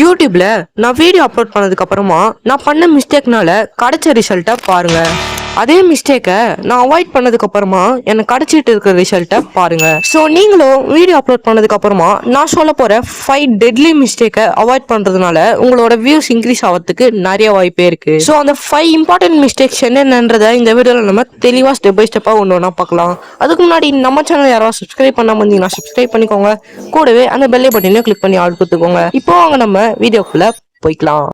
யூடியூப்ல நான் video upload பண்ணதுக்கு அப்புறமா நான் பண்ண மிஸ்டேக்னால கிடைச்ச ரிசல்ட்டை பாருங்க. அதே மிஸ்டேக்கை நான் அவாய்ட் பண்ணதுக்கு அப்புறமா எனக்கு கிடைச்சிட்டு இருக்கிற ரிசல்ட்டை பாருங்க. ஸோ நீங்களும் வீடியோ அப்லோட் பண்ணதுக்கு அப்புறமா நான் சொல்ல போற 5 டெட்லி மிஸ்டேக்கை அவாய்ட் பண்றதுனால உங்களோட வியூஸ் இன்க்ரீஸ் ஆகிறதுக்கு நிறைய வாய்ப்பே இருக்கு. ஸோ அந்த 5 இம்பார்ட்டன்ட் மிஸ்டேக்ஸ் என்னன்றதை இந்த வீடியோல நம்ம தெளிவா ஸ்டெப் பை ஸ்டெப்பா ஒன்று ஒன்றா பார்க்கலாம். அதுக்கு முன்னாடி நம்ம சேனல் யாராவது சப்ஸ்கிரைப் பண்ணாம இருந்தீங்கன்னா சப்ஸ்கிரைப் பண்ணிக்கோங்க. கூடவே அந்த பெல் பட்டனையும் கிளிக் பண்ணி ஆள் கொடுத்துக்கோங்க. இப்போ வாங்க நம்ம வீடியோக்குள்ள போய்க்கலாம்.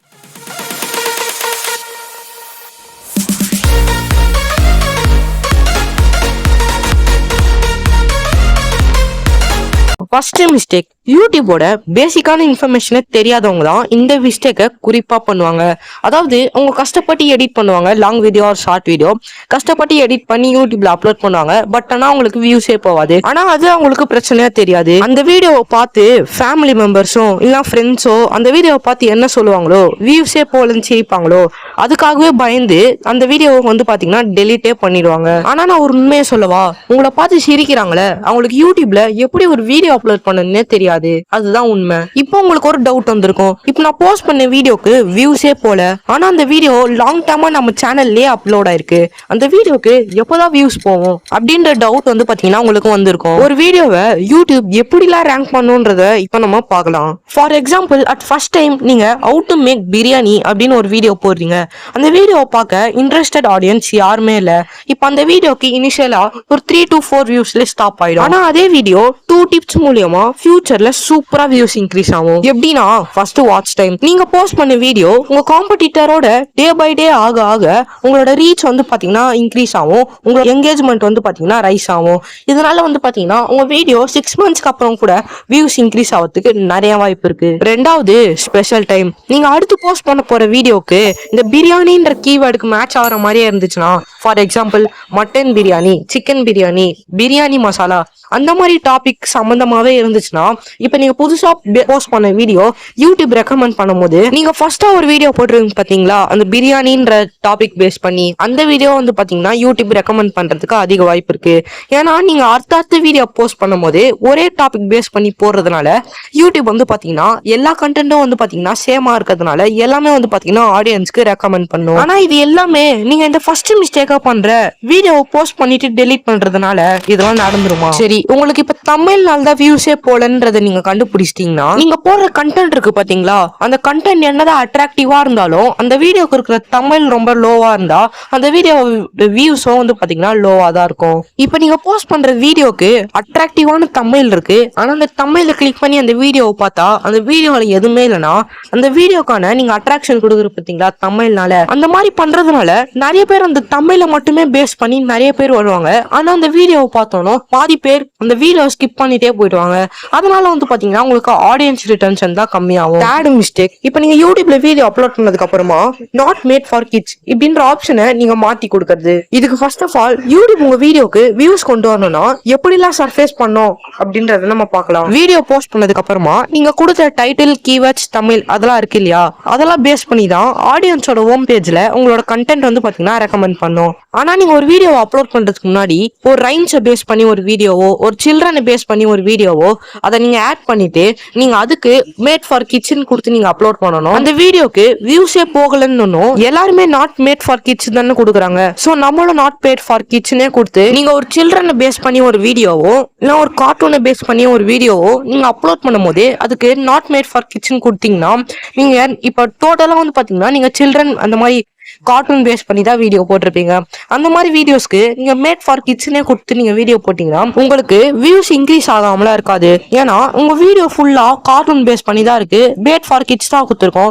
ஃபர்ஸ்ட் மிஸ்டேக், யூடியூபோட பேசிக்கான இன்ஃபர்மேஷனை தெரியாதவங்க தான் இந்த மிஸ்டேக்கை குறிப்பா பண்ணுவாங்க. அதாவது அவங்க கஷ்டப்பட்டு எடிட் பண்ணுவாங்க, long video R short video கஷ்டப்பட்டு எடிட் பண்ணி யூடியூப்ல அப்லோட் பண்ணுவாங்க. பட் ஆனா அவங்களுக்கு வியூஸே போவாது. ஆனா அது அவங்களுக்கு பிரச்சனையா தெரியாது. அந்த வீடியோவை பார்த்து ஃபேமிலி மெம்பர்ஸோ இல்ல ஃப்ரெண்ட்ஸோ அந்த வீடியோவை பார்த்து என்ன சொல்லுவாங்களோ, வியூஸே போலன்னு சிரிப்பாங்களோ, அதுக்காகவே பயந்து அந்த வீடியோவை பாத்தீங்கன்னா டெலிட்டே பண்ணிடுவாங்க. ஆனா நான் ஒரு உண்மையை சொல்லவா, உங்களை பார்த்து சிரிக்கிறாங்களே அவங்களுக்கு யூடியூப்ல எப்படி ஒரு வீடியோ அப்லோட் பண்ணணும்னே தெரியாது. அதுதான் உண்மை. இப்போ உங்களுக்கு ஒரு டவுட் வந்திருக்கும், இப்போ நான் போஸ்ட் பண்ண வீடியோக்கு வியூஸே போல, ஆனா அந்த வீடியோ லாங் டர்மா நம்ம சேனல்லே அப்லோட் ஆயிருக்கு, அந்த வீடியோக்கு எப்போதான் வியூஸ் போகும் அப்படின்ற டவுட் பாத்தீங்கன்னா உங்களுக்கு வந்திருக்கும். ஒரு வீடியோவை யூடியூப் எப்படிலாம் ரேங்க் பண்ணுன்றத இப்போ நம்ம பார்க்கலாம். For example, at first time நீங்க ஹவ் டு மேக் பிரியாணி அப்படின்னு ஒரு வீடியோ போடுறீங்க. அந்த வீடியோவை பார்க்க இன்ட்ரெஸ்டட் ஆடியன்ஸ் யாருமே இல்ல. இப்போ அந்த வீடியோக்கு இனிஷியலா ஒரு 3 to 4 வியூஸ்ல ஸ்டாப் ஆயிடும். ஆனா அதே வீடியோ 2 டிப்ஸ் மூலியமா ஃபியூச்சர்ல சூப்பரா வியூஸ் இன்க்ரீஸ் ஆகும். எப்படின்னா, ஃபர்ஸ்ட் வாட்ச் டைம். நீங்க போஸ்ட் பண்ண வீடியோ உங்க காம்படிட்டரோட டே பை டே ஆக ஆக உங்களோட ரீச் பாத்தீங்கன்னா இன்க்ரீஸ் ஆகும், உங்களோட என்கேஜ்மெண்ட் பாத்தீங்கன்னா ரைஸ் ஆகும். இதனால பாத்தீங்கன்னா உங்க வீடியோ 6 monthsக்கு அப்புறம் கூட வியூஸ் இன்க்ரீஸ் ஆகிறதுக்கு நிறைய வாய்ப்பு இருக்கு. ரெண்டாவது, ஸ்பெஷல் டைம். நீங்க அடுத்து போஸ்ட் பண்ண போற வீடியோக்கு இந்த பிரியாணின்ற கீவேர்டுக்கு மேட்ச் ஆகிற மாதிரியே இருந்துச்சுன்னா, for example mutton biryani, chicken biryani, biryani masala அந்த மாதிரி டாபிக் சம்பந்தமாவே இருந்துச்சுன்னா, இப்ப நீங்க புதுசா போஸ்ட் பண்ண வீடியோ யூடியூப் ரெக்கமெண்ட் பண்ணும்போது நீங்க ஃபர்ஸ்டா ஒரு வீடியோ போட்டுருங்க பாத்தீங்களா, அந்த பிரியாணின்ற டாபிக் பேஸ் பண்ணி அந்த வீடியோ பாத்தீங்கன்னா யூடியூப் ரெக்கமெண்ட் பண்றதுக்கு அதிக வாய்ப்பு இருக்கு. ஏன்னா நீங்க அடுத்த வீடியோ போஸ்ட் பண்ணும்போது ஒரே டாபிக் பேஸ் பண்ணி போடுறதுனால யூடியூப் பாத்தீங்கன்னா எல்லா கண்டென்ட்டும் பாத்தீங்கன்னா சேமா இருக்கிறதுனால எல்லாமே பாத்தீங்கன்னா ஆடியன்ஸ்க்கு ரெக்கமெண்ட் பண்ணும். ஆனா இது எல்லாமே நீங்க இந்த ஃபர்ஸ்ட் மிஸ்டேக்கா பண்ற வீடியோ போஸ்ட் பண்ணிட்டு டெலீட் பண்றதுனால இதெல்லாம் நடந்துருமா? சரி, உங்களுக்கு இப்ப தமிழ்னால தான் வியூஸே போலன்றதை நீங்க கண்டுபிடிச்சிட்டீங்கன்னா, நீங்க போடுற கண்டென்ட் இருக்கு பாத்தீங்களா, அந்த கண்டென்ட் என்னதான் அட்ராக்டிவா இருந்தாலும் அந்த வீடியோக்கு இருக்கிற தமிழ் ரொம்ப லோவா இருந்தா அந்த வீடியோ வியூஸும் பாத்தீங்கன்னா லோவா தான் இருக்கும். இப்ப நீங்க போஸ்ட் பண்ற வீடியோக்கு அட்ராக்டிவான தமிழ் இருக்கு, ஆனா அந்த தமிழ்ல கிளிக் பண்ணி அந்த வீடியோவை பார்த்தா அந்த வீடியோல எதுவுமே இல்லைன்னா அந்த வீடியோக்கான நீங்க அட்ராக்ஷன் கொடுக்குற பாத்தீங்களா தமிழ்னால, அந்த மாதிரி பண்றதுனால நிறைய பேர் அந்த தமிழை மட்டுமே பேஸ் பண்ணி நிறைய பேர் வருவாங்க. ஆனா அந்த வீடியோவை பார்த்தோம்னா பாதி பேர் அந்த வீடியோ ஸ்கிப் பண்ணிட்டே போயிடுவாங்க. அதனால பாத்தீங்கன்னா உங்களுக்கு ஆடியன்ஸ் ரிட்டன்ஷன் தான் கம்மியாகும். தேர்ட் மிஸ்டேக், இப்போ நீங்க யூடியூப்ல வீடியோ அப்லோட் பண்ணதுக்கு அப்புறமா நாட் மேட் ஃபார் கிட்ஸ் இப்படின்ற ஆப்ஷனை நீங்க மாத்தி கொடுக்கறது. இதுக்கு ஃபர்ஸ்ட் ஆஃப் ஆல் யூடியூப் உங்க வீடியோக்கு வியூஸ் கொண்டு வரணும்னா எப்படிலாம் சர்ஃபேஸ் பண்ணோம் அப்படின்றத நம்ம பார்க்கலாம். வீடியோ போஸ்ட் பண்ணதுக்கு அப்புறமா நீங்க கொடுத்த டைட்டில், கீவேர்ட்ஸ், தமிழ் அதெல்லாம் இருக்கு இல்லையா, அதெல்லாம் பேஸ் பண்ணி தான் ஆடியன்ஸோட ஹோம் பேஜ்ல உங்களோட கண்டென்ட் பாத்தீங்கன்னா ரெக்கமெண்ட் பண்ணும். ஆனா நீங்க ஒரு வீடியோ அப்லோட் பண்றதுக்கு முன்னாடி ஒரு ரைம்ஸை பேஸ் பண்ணி ஒரு வீடியோவோ ஒரு சில்ட்ரனை பேஸ் பண்ணி ஒரு வீடியோவோ அதை நீங்க ஆட் பண்ணிட்டு நீங்க அதுக்கு மேட் ஃபார் கிட்ஸ்னு கொடுத்து நீங்க அப்லோட் பண்ணணும். அந்த வீடியோக்கு வியூஸே போகலன்னு எல்லாருமே நாட் மேட் ஃபார் கிட்ஸ் தானே கொடுக்குறாங்க. சோ நம்மளும் நாட் மேட் ஃபார் கிட்ஸ்னே கொடுத்து நீங்க ஒரு சில்ட்ரனை பேஸ் பண்ணி ஒரு வீடியோவோ இல்ல ஒரு கார்ட்டூனை பேஸ் பண்ணி ஒரு வீடியோவோ நீங்க அப்லோட் பண்ணும்போது அதுக்கு நாட் மேட் ஃபார் கிட்ஸ்னு கொடுத்தீங்கன்னா நீங்க இப்ப டோட்டலா பாத்தீங்கன்னா நீங்க சில்ட்ரன் அந்த மாதிரி கார்ட்டூன் பேஸ் பண்ணி தான் வீடியோ போட்டிருப்பீங்க. அந்த மாதிரி வீடியோஸ்க்கு நீங்க மேட் ஃபார் கிட்ஸ்னே கொடுத்து நீங்க வீடியோ போட்டீங்கன்னா உங்களுக்கு வியூஸ் இன்க்ரீஸ் ஆகாமலாம் இருக்காது. ஏன்னா உங்க வீடியோ ஃபுல்லா கார்ட்டூன் பேஸ் பண்ணி தான் இருக்கு, மேட் ஃபார் கிட்ஸ் தான் கொடுத்துருக்கோம்,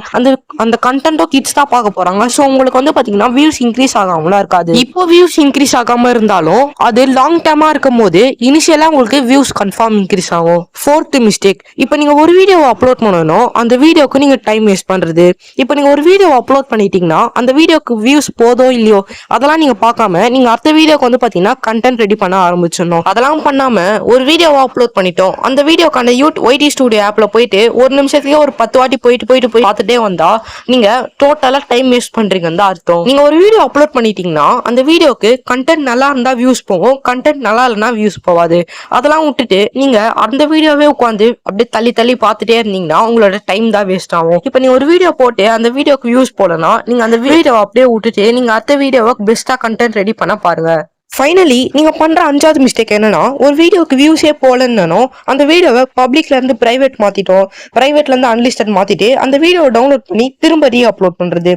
அந்த கண்டென்ட்டோ கிட்ஸ் தான் பார்க்க போறாங்க. ஸோ உங்களுக்கு பாத்தீங்கன்னா வியூஸ் இன்க்ரீஸ் ஆகாமலாம் இருக்காது. இப்போ வியூஸ் இன்க்ரீஸ் ஆகாம இருந்தாலும் அது லாங் டேர்மா இருக்கும் போது இனிஷியலா உங்களுக்கு வியூஸ் கன்ஃபார்ம் இன்க்ரீஸ் ஆகும். ஃபோர்த் மிஸ்டேக், இப்போ நீங்க ஒரு வீடியோவை அப்லோட் பண்ணணும், அந்த வீடியோக்கு நீங்க டைம் வேஸ்ட் பண்றது. இப்போ நீங்க ஒரு வீடியோ அப்லோட் பண்ணிட்டீங்கன்னா அந்த வீடியோக்கு வீடியோக்கு வியூஸ் போதோ இல்லையோ அதெல்லாம் நீங்க பார்க்காம நீங்க அடுத்த வீடியோக்கு வந்து பாத்தீங்கன்னா கண்டென்ட் ரெடி பண்ண ஆரம்பிச்சிடணும். அதெல்லாம் பண்ணாம ஒரு வீடியோவை அப்லோட் பண்ணிட்டோம், அந்த வீடியோக்கான ஒய்டி ஸ்டுடியோ ஆப்ல போயிட்டு ஒரு நிமிஷத்துக்கே ஒரு 10 வாட்டி போயிட்டு பார்த்துட்டே வந்தா நீங்க டோட்டலா டைம் வேஸ்ட் பண்றீங்கன்னு தான் அர்த்தம். நீங்க ஒரு வீடியோ அப்லோட் பண்ணிட்டீங்கன்னா அந்த வீடியோக்கு கண்டென்ட் நல்லா இருந்தா வியூஸ் போகும், கண்டென்ட் நல்லா இல்லைன்னா வியூஸ் போகாது. அதெல்லாம் விட்டுட்டு நீங்க அந்த வீடியோவே உட்காந்து அப்படியே தள்ளி பார்த்துட்டே இருந்தீங்கன்னா உங்களோட டைம் தான் வேஸ்ட் ஆகும். இப்ப நீ ஒரு வீடியோ போட்டு அந்த வீடியோக்கு வியூஸ் போலனா நீங்க அந்த வீடியோவை அப்படியே விட்டுட்டு நீங்க அடுத்த வீடியோவை பெஸ்டா கண்டென்ட் ரெடி பண்ண பாருங்க. ஃபைனலி நீங்க பண்ற 5வது மிஸ்டேக் என்னன்னா, ஒரு வீடியோக்கு வியூஸே போலன்னு அந்த வீடியோவை பப்ளிக்ல இருந்து பிரைவேட் மாத்திட்டோம், பிரைவேட்ல இருந்து அன்லிஸ்டட் மாத்திட்டு அந்த வீடியோவை டவுன்லோட் பண்ணி திரும்ப ரீ அப்லோட் பண்றது.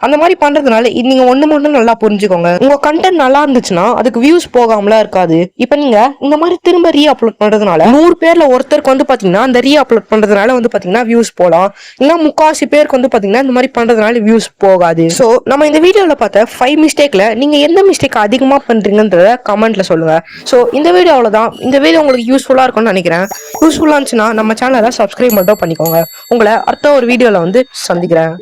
அந்த மாதிரி பண்றதுனால நீங்க ஒண்ணு மட்டும் நல்லா புரிஞ்சுக்கோங்க, உங்க கண்டென்ட் நல்லா இருந்துச்சுன்னா அதுக்கு வியூஸ் போகாமலாம் இருக்காது. இப்ப நீங்க இந்த மாதிரி திரும்ப ரீ அப்லோட் பண்றதுனால 100 பேர்ல ஒருத்தருக்கு வந்து பாத்தீங்கன்னா அந்த ரீ அப்லோட் பண்றதுனால வந்து பாத்தீங்கன்னா வியூஸ் போலாம், இல்ல 3/4 பேருக்கு வந்து பாத்தீங்கன்னா இந்த மாதிரி பண்றதுனால வியூஸ் போகாது. சோ நம்ம இந்த வீடியோல பார்த்த 5 மிஸ்டேக்ல நீங்க எந்த மிஸ்டேக் அதிகமா பண்றீங்க கமெண்ட்ல சொல்லுங்க. சோ இந்த வீடியோ அவ்வளவுதான். இந்த வீடியோ உங்களுக்கு யூஸ்ஃபுல்லா இருக்கும்னு நினைக்கிறேன். யூஸ்ஃபுல்லா இருந்துச்சுன்னா நம்ம சேனலை சப்ஸ்கிரைப் மட்டும் பண்ணிக்கோங்க. உங்களை அடுத்த ஒரு வீடியோல வந்து சந்திக்கிறேன்.